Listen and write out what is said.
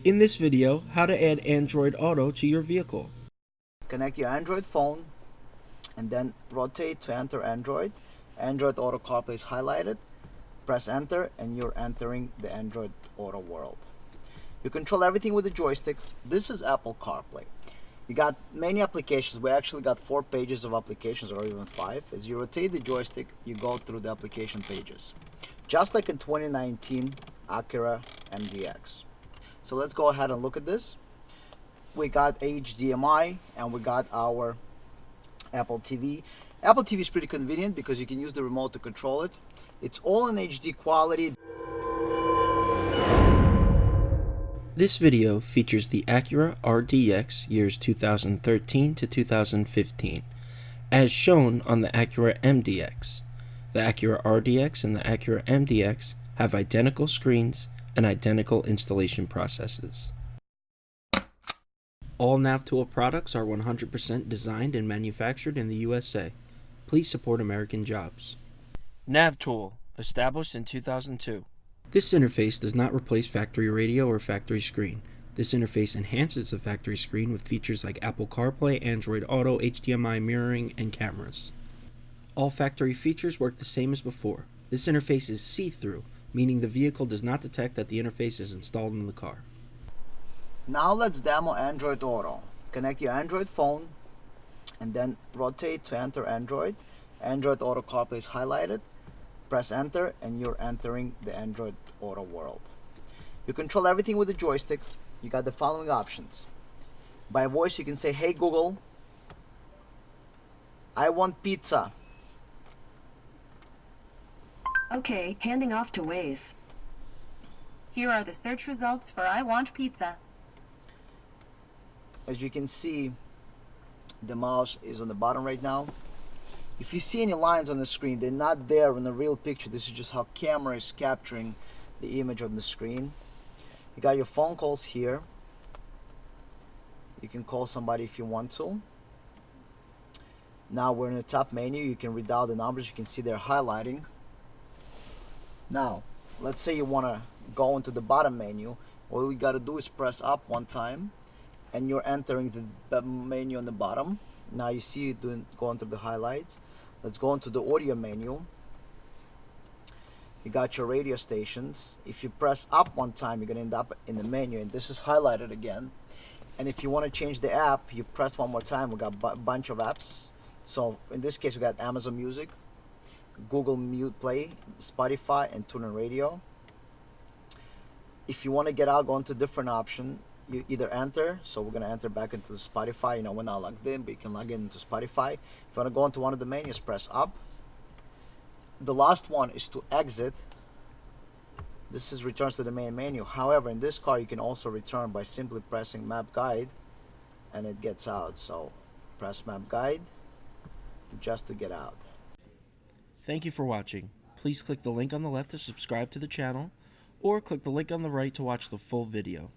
In this video, how to add Android Auto to your vehicle. Connect your Android phone and then rotate to enter Android. Android Auto CarPlay is highlighted. Press enter and you're entering the Android Auto world. You control everything with the joystick. This is Apple CarPlay. You got many applications. We actually got 4 pages of applications, or even 5. As you rotate the joystick, you go through the application pages. Just like in 2019 Acura RDX. So let's go ahead and look at this. We got HDMI and we got our Apple TV. Apple TV is pretty convenient because you can use the remote to control it. It's all in HD quality. This video features the Acura RDX years 2013 to 2015, as shown on the Acura MDX. The Acura RDX and the Acura MDX have identical screens and identical installation processes. All NAVTOOL products are 100% designed and manufactured in the USA. Please support American jobs. NAVTOOL, established in 2002. This interface does not replace factory radio or factory screen. This interface enhances the factory screen with features like Apple CarPlay, Android Auto, HDMI Mirroring, and cameras. All factory features work the same as before. This interface is see-through, meaning the vehicle does not detect that the interface is installed in the car. Now let's demo Android Auto. Connect your Android phone and then rotate to enter Android. Android Auto CarPlay is highlighted. Press enter and you're entering the Android Auto world. You control everything with the joystick. You got the following options. By voice you can say, "Hey Google, I want pizza." Okay, handing off to Waze. Here are the search results for I want pizza. As you can see, the mouse is on the bottom right now. If you see any lines on the screen, they're not there in the real picture. This is just how camera is capturing the image on the screen. You got your phone calls here. You can call somebody if you want to. Now we're in the top menu. You can read out the numbers. You can see they're highlighting. Now, let's say you want to go into the bottom menu. All you got to do is press up one time and you're entering the menu on the bottom. Now you see it going through the highlights. Let's go into the audio menu. You got your radio stations. If you press up one time, you're going to end up in the menu, and this is highlighted again. And if you want to change the app, you press one more time. We got a bunch of apps. So in this case, we got Amazon Music, Google Mute Play, Spotify, and TuneIn Radio. If you want to get out, go into a different option. You either enter, so we're going to enter back into Spotify. We're not logged in, but you can log in into Spotify. If you want to go into one of the menus, press up. The last one is to exit. This is returns to the main menu. However, in this car, you can also return by simply pressing Map Guide, and it gets out. So press Map Guide just to get out. Thank you for watching. Please click the link on the left to subscribe to the channel, or click the link on the right to watch the full video.